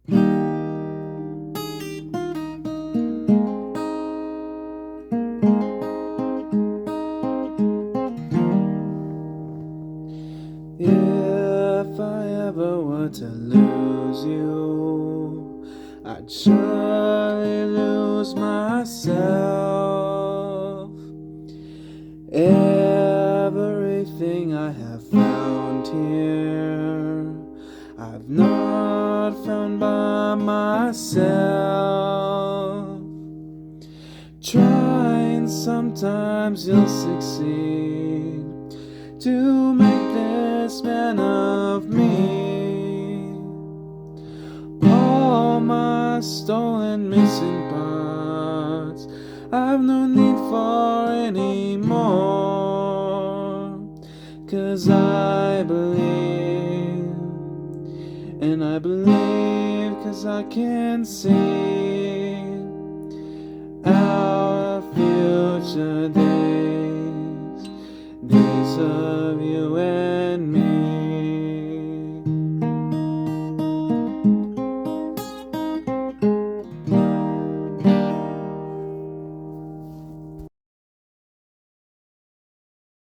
If I ever were to lose you, I'd surely lose myself. Everything I have found here, I've not found by myself. Trying, sometimes you'll succeed to make this man of me. All my stolen missing parts I've no need for anymore. 'Cause I believe, and I believe 'cause I can see our future days, days of